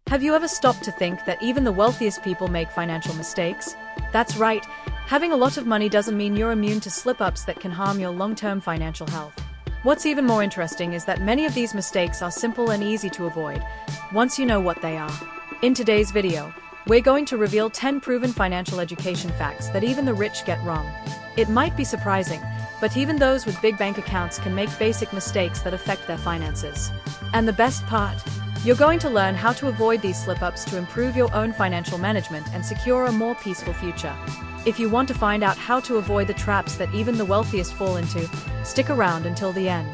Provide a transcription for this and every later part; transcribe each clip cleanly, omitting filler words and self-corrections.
Have you ever stopped to think that even the wealthiest people make financial mistakes? That's right, having a lot of money doesn't mean you're immune to slip-ups that can harm your long-term financial health. What's even more interesting is that many of these mistakes are simple and easy to avoid, once you know what they are. In today's video, we're going to reveal 10 proven financial education facts that even the rich get wrong. It might be surprising, but even those with big bank accounts can make basic mistakes that affect their finances. And the best part? You're going to learn how to avoid these slip-ups to improve your own financial management and secure a more peaceful future. If you want to find out how to avoid the traps that even the wealthiest fall into, stick around until the end.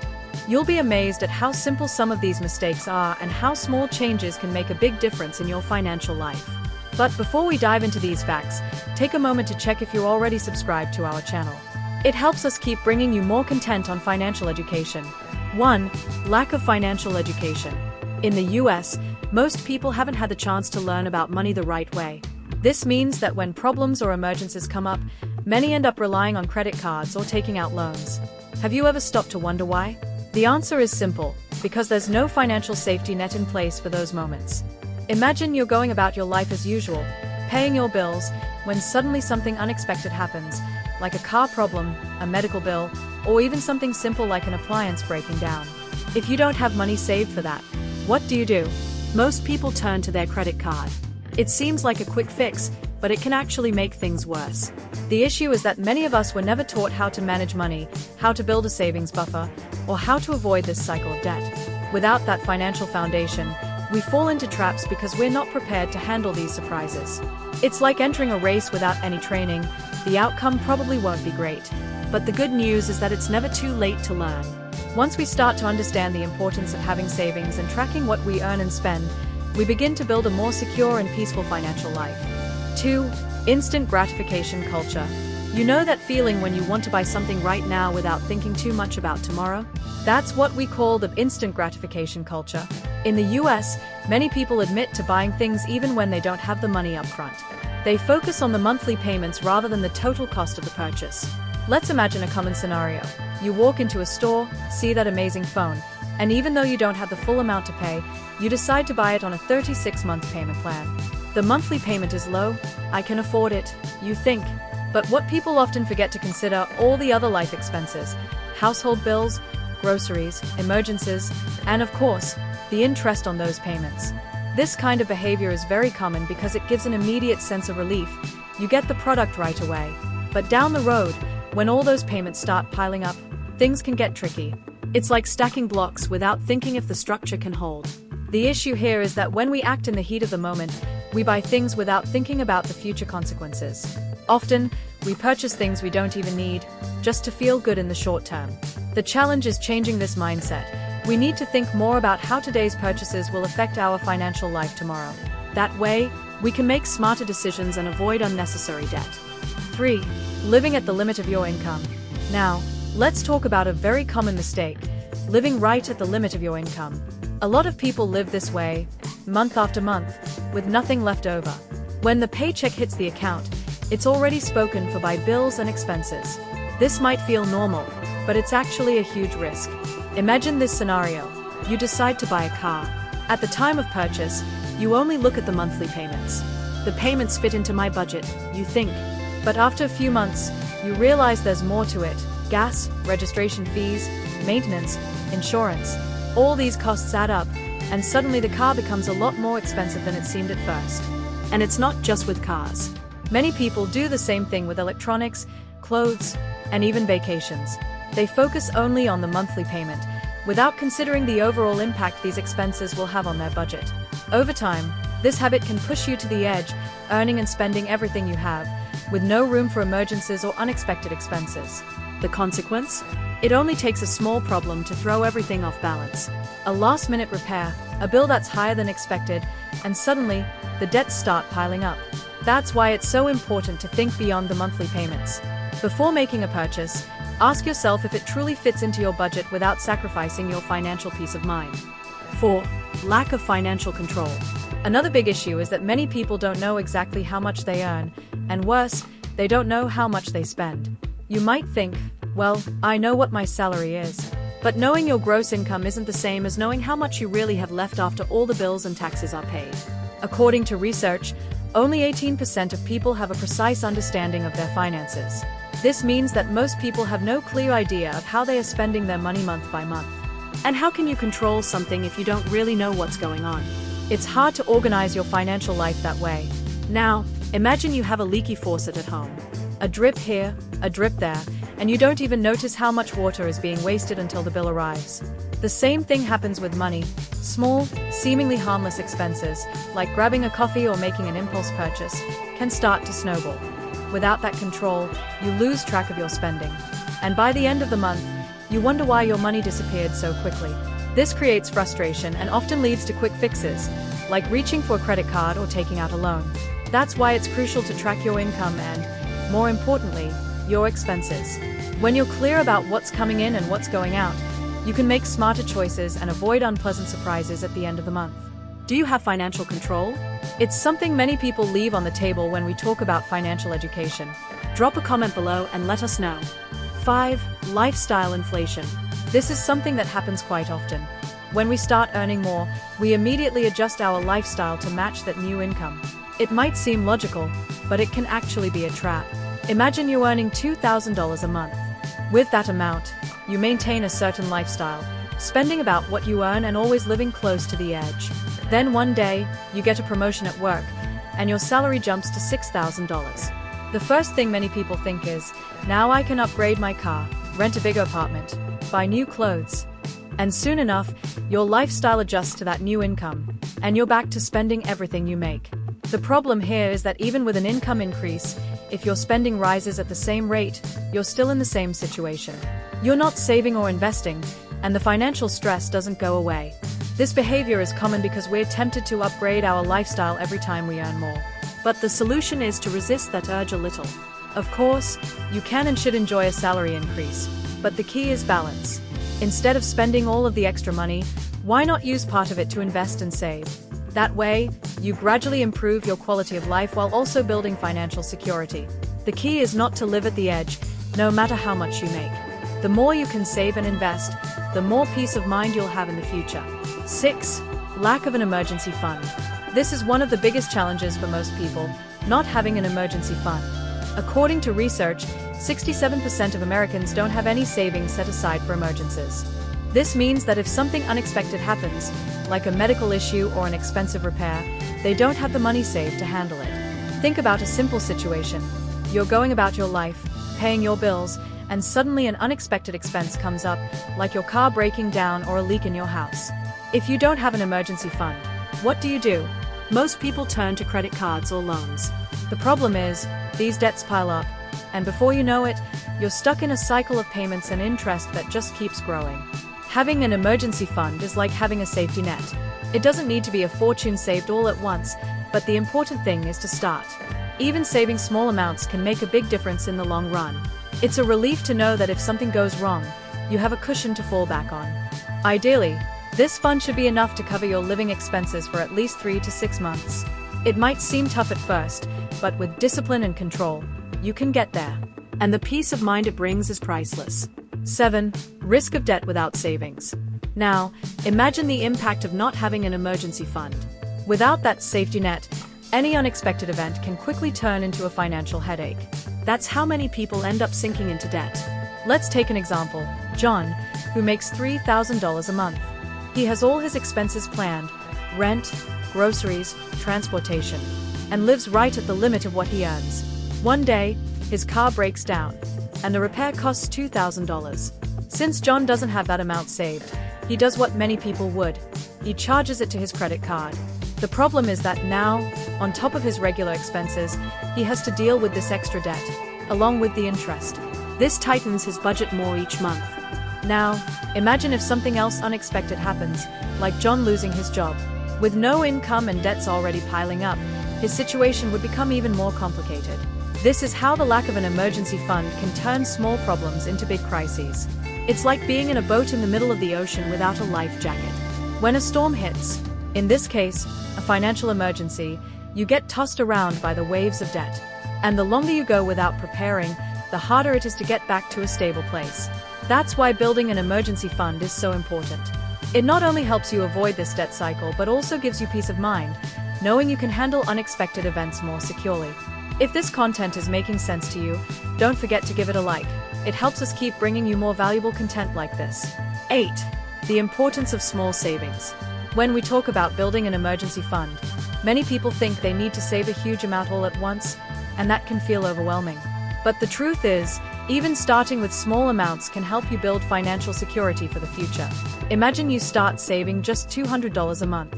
You'll be amazed at how simple some of these mistakes are and how small changes can make a big difference in your financial life. But before we dive into these facts, take a moment to check if you're already subscribed to our channel. It helps us keep bringing you more content on financial education. 1. Lack of financial education. In the US, most people haven't had the chance to learn about money the right way. This means that when problems or emergencies come up, many end up relying on credit cards or taking out loans. Have you ever stopped to wonder why? The answer is simple, because there's no financial safety net in place for those moments. Imagine you're going about your life as usual, paying your bills, when suddenly something unexpected happens, like a car problem, a medical bill, or even something simple like an appliance breaking down. If you don't have money saved for that, what do? Most people turn to their credit card. It seems like a quick fix, but it can actually make things worse. The issue is that many of us were never taught how to manage money, how to build a savings buffer, or how to avoid this cycle of debt. Without that financial foundation, we fall into traps because we're not prepared to handle these surprises. It's like entering a race without any training. The outcome probably won't be great. But the good news is that it's never too late to learn. Once we start to understand the importance of having savings and tracking what we earn and spend, we begin to build a more secure and peaceful financial life. 2. Instant gratification culture. You know that feeling when you want to buy something right now without thinking too much about tomorrow? That's what we call the instant gratification culture. In the US, many people admit to buying things even when they don't have the money up front. They focus on the monthly payments rather than the total cost of the purchase. Let's imagine a common scenario. You walk into a store, see that amazing phone, and even though you don't have the full amount to pay, you decide to buy it on a 36-month payment plan. The monthly payment is low. I can afford it, you think. But what people often forget to consider all the other life expenses, household bills, groceries, emergencies, and of course, the interest on those payments. This kind of behavior is very common because it gives an immediate sense of relief. You get the product right away. But down the road, when all those payments start piling up, things can get tricky. It's like stacking blocks without thinking if the structure can hold. The issue here is that when we act in the heat of the moment, we buy things without thinking about the future consequences. Often, we purchase things we don't even need, just to feel good in the short term. The challenge is changing this mindset. We need to think more about how today's purchases will affect our financial life tomorrow. That way, we can make smarter decisions and avoid unnecessary debt. 3. Living at the limit of your income. Now, let's talk about a very common mistake, living right at the limit of your income. A lot of people live this way, month after month, with nothing left over. When the paycheck hits the account, it's already spoken for by bills and expenses. This might feel normal, but it's actually a huge risk. Imagine this scenario. You decide to buy a car. At the time of purchase, you only look at the monthly payments. The payments fit into my budget, you think. But after a few months, you realize there's more to it. Gas, registration fees, maintenance, insurance. All these costs add up, and suddenly the car becomes a lot more expensive than it seemed at first. And it's not just with cars. Many people do the same thing with electronics, clothes, and even vacations. They focus only on the monthly payment, without considering the overall impact these expenses will have on their budget. Over time, this habit can push you to the edge, earning and spending everything you have, with no room for emergencies or unexpected expenses. The consequence? It only takes a small problem to throw everything off balance. A last-minute repair, a bill that's higher than expected, and suddenly, the debts start piling up. That's why it's so important to think beyond the monthly payments. Before making a purchase, ask yourself if it truly fits into your budget without sacrificing your financial peace of mind. 4. Lack of financial control. Another big issue is that many people don't know exactly how much they earn, and worse, they don't know how much they spend. You might think, well, I know what my salary is. But knowing your gross income isn't the same as knowing how much you really have left after all the bills and taxes are paid. According to research, only 18% of people have a precise understanding of their finances. This means that most people have no clear idea of how they are spending their money month by month. And how can you control something if you don't really know what's going on? It's hard to organize your financial life that way. Now, imagine you have a leaky faucet at home. A drip here, a drip there, and you don't even notice how much water is being wasted until the bill arrives. The same thing happens with money. Small, seemingly harmless expenses, like grabbing a coffee or making an impulse purchase, can start to snowball. Without that control, you lose track of your spending. And by the end of the month, you wonder why your money disappeared so quickly. This creates frustration and often leads to quick fixes, like reaching for a credit card or taking out a loan. That's why it's crucial to track your income and, more importantly, your expenses. When you're clear about what's coming in and what's going out, you can make smarter choices and avoid unpleasant surprises at the end of the month. Do you have financial control? It's something many people leave on the table when we talk about financial education. Drop a comment below and let us know. 5. Lifestyle inflation. This is something that happens quite often. When we start earning more, we immediately adjust our lifestyle to match that new income. It might seem logical, but it can actually be a trap. Imagine you're earning $2,000 a month. With that amount, you maintain a certain lifestyle, spending about what you earn and always living close to the edge. Then one day, you get a promotion at work, and your salary jumps to $6,000. The first thing many people think is, now I can upgrade my car, rent a bigger apartment, buy new clothes. And soon enough, your lifestyle adjusts to that new income, and you're back to spending everything you make. The problem here is that even with an income increase, if your spending rises at the same rate, you're still in the same situation. You're not saving or investing, and the financial stress doesn't go away. This behavior is common because we're tempted to upgrade our lifestyle every time we earn more. But the solution is to resist that urge a little. Of course, you can and should enjoy a salary increase, but the key is balance. Instead of spending all of the extra money, why not use part of it to invest and save? That way, you gradually improve your quality of life while also building financial security. The key is not to live at the edge, no matter how much you make. The more you can save and invest, the more peace of mind you'll have in the future. 6. Lack of an emergency fund. This is one of the biggest challenges for most people, not having an emergency fund. According to research, 67% of Americans don't have any savings set aside for emergencies. This means that if something unexpected happens, like a medical issue or an expensive repair, they don't have the money saved to handle it. Think about a simple situation. You're going about your life, paying your bills, and suddenly an unexpected expense comes up, like your car breaking down or a leak in your house. If you don't have an emergency fund, what do? Most people turn to credit cards or loans. The problem is, these debts pile up, and before you know it, you're stuck in a cycle of payments and interest that just keeps growing. Having an emergency fund is like having a safety net. It doesn't need to be a fortune saved all at once, but the important thing is to start. Even saving small amounts can make a big difference in the long run. It's a relief to know that if something goes wrong, you have a cushion to fall back on. Ideally, this fund should be enough to cover your living expenses for at least 3 to 6 months. It might seem tough at first, but with discipline and control, you can get there. And the peace of mind it brings is priceless. 7. Risk of debt without savings. Now, imagine the impact of not having an emergency fund. Without that safety net, any unexpected event can quickly turn into a financial headache. That's how many people end up sinking into debt. Let's take an example. John, who makes $3,000 a month. He has all his expenses planned, rent, groceries, transportation, and lives right at the limit of what he earns. One day, his car breaks down, and the repair costs $2,000. Since John doesn't have that amount saved, he does what many people would. He charges it to his credit card. The problem is that now, on top of his regular expenses, he has to deal with this extra debt, along with the interest. This tightens his budget more each month. Now, imagine if something else unexpected happens, like John losing his job. With no income and debts already piling up, his situation would become even more complicated. This is how the lack of an emergency fund can turn small problems into big crises. It's like being in a boat in the middle of the ocean without a life jacket. When a storm hits, in this case, a financial emergency, you get tossed around by the waves of debt. And the longer you go without preparing, the harder it is to get back to a stable place. That's why building an emergency fund is so important. It not only helps you avoid this debt cycle but also gives you peace of mind, knowing you can handle unexpected events more securely. If this content is making sense to you, don't forget to give it a like. It helps us keep bringing you more valuable content like this. 8. The importance of small savings. When we talk about building an emergency fund, many people think they need to save a huge amount all at once, and that can feel overwhelming. But the truth is, even starting with small amounts can help you build financial security for the future. Imagine you start saving just $200 a month.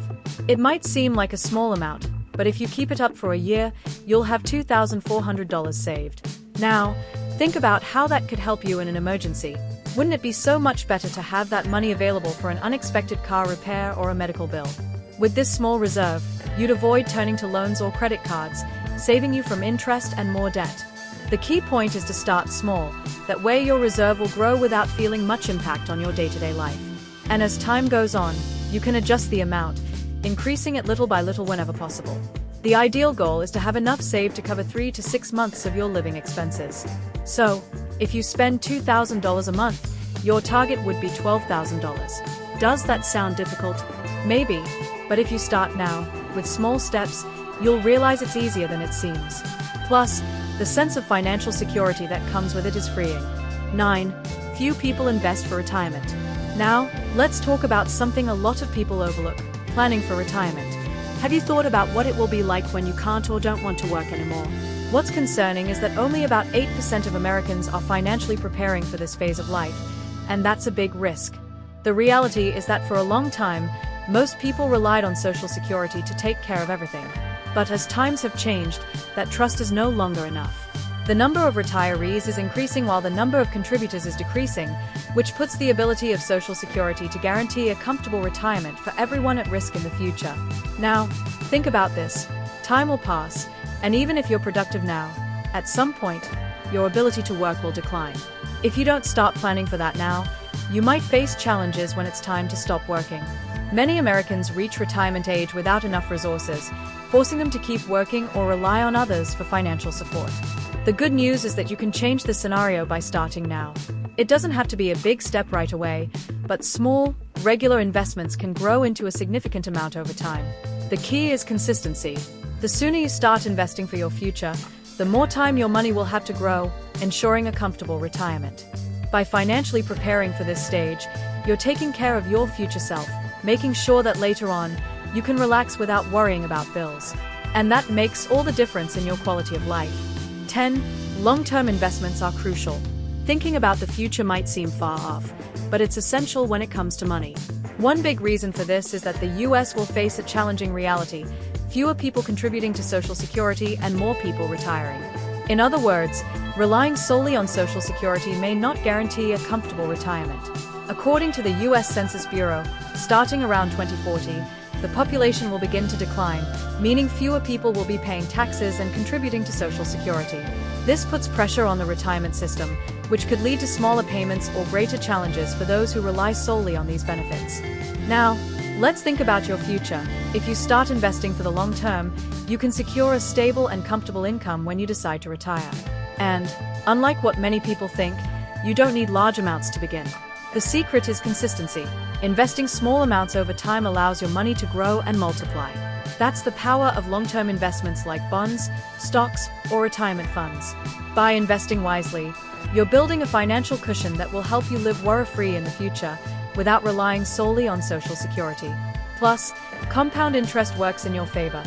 It might seem like a small amount, but if you keep it up for a year, you'll have $2,400 saved. Now, think about how that could help you in an emergency. Wouldn't it be so much better to have that money available for an unexpected car repair or a medical bill? With this small reserve, you'd avoid turning to loans or credit cards, saving you from interest and more debt. The key point is to start small, that way your reserve will grow without feeling much impact on your day-to-day life. And as time goes on, you can adjust the amount, increasing it little by little whenever possible. The ideal goal is to have enough saved to cover 3 to 6 months of your living expenses. So, if you spend $2,000 a month, your target would be $12,000. Does that sound difficult? Maybe, but if you start now, with small steps, you'll realize it's easier than it seems. Plus, the sense of financial security that comes with it is freeing. 9. Few people invest for retirement. Now, let's talk about something a lot of people overlook: planning for retirement. Have you thought about what it will be like when you can't or don't want to work anymore? What's concerning is that only about 8% of Americans are financially preparing for this phase of life, and that's a big risk. The reality is that for a long time, most people relied on Social Security to take care of everything. But as times have changed, that trust is no longer enough. The number of retirees is increasing while the number of contributors is decreasing, which puts the ability of Social Security to guarantee a comfortable retirement for everyone at risk in the future. Now, think about this. Time will pass, and even if you're productive now, at some point, your ability to work will decline. If you don't start planning for that now, you might face challenges when it's time to stop working. Many Americans reach retirement age without enough resources, forcing them to keep working or rely on others for financial support. The good news is that you can change the scenario by starting now. It doesn't have to be a big step right away, but small, regular investments can grow into a significant amount over time. The key is consistency. The sooner you start investing for your future, the more time your money will have to grow, ensuring a comfortable retirement. By financially preparing for this stage, you're taking care of your future self, making sure that later on, you can relax without worrying about bills. And that makes all the difference in your quality of life. 10. Long-term investments are crucial. Thinking about the future might seem far off, but it's essential when it comes to money. One big reason for this is that the US will face a challenging reality: fewer people contributing to Social Security and more people retiring. In other words, relying solely on Social Security may not guarantee a comfortable retirement. According to the US Census Bureau, starting around 2040, the population will begin to decline, meaning fewer people will be paying taxes and contributing to Social Security. This puts pressure on the retirement system, which could lead to smaller payments or greater challenges for those who rely solely on these benefits. Now, let's think about your future. If you start investing for the long term, you can secure a stable and comfortable income when you decide to retire. And, unlike what many people think, you don't need large amounts to begin. The secret is consistency. Investing small amounts over time allows your money to grow and multiply. That's the power of long-term investments like bonds, stocks, or retirement funds. By investing wisely, you're building a financial cushion that will help you live worry-free in the future without relying solely on Social Security. Plus, compound interest works in your favor.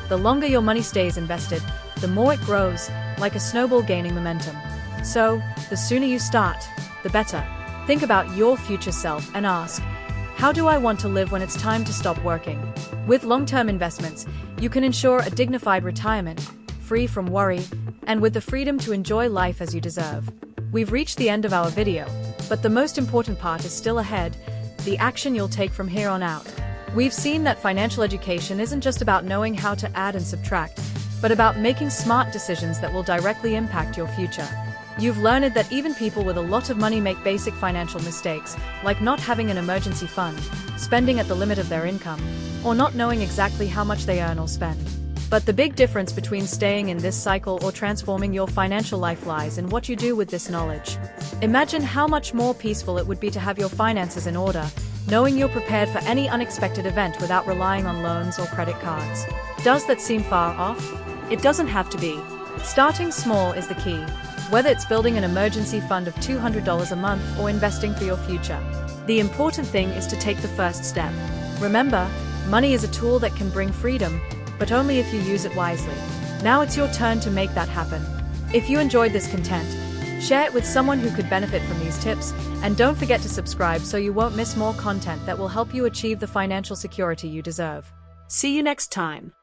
The longer your money stays invested, the more it grows, like a snowball gaining momentum. So, the sooner you start, the better. Think about your future self and ask, how do I want to live when it's time to stop working? With long-term investments, you can ensure a dignified retirement, free from worry, and with the freedom to enjoy life as you deserve. We've reached the end of our video, but the most important part is still ahead: the action you'll take from here on out. We've seen that financial education isn't just about knowing how to add and subtract, but about making smart decisions that will directly impact your future. You've learned that even people with a lot of money make basic financial mistakes, like not having an emergency fund, spending at the limit of their income, or not knowing exactly how much they earn or spend. But the big difference between staying in this cycle or transforming your financial life lies in what you do with this knowledge. Imagine how much more peaceful it would be to have your finances in order, knowing you're prepared for any unexpected event without relying on loans or credit cards. Does that seem far off? It doesn't have to be. Starting small is the key, whether it's building an emergency fund of $200 a month or investing for your future. The important thing is to take the first step. Remember, money is a tool that can bring freedom, but only if you use it wisely. Now it's your turn to make that happen. If you enjoyed this content, share it with someone who could benefit from these tips, and don't forget to subscribe so you won't miss more content that will help you achieve the financial security you deserve. See you next time.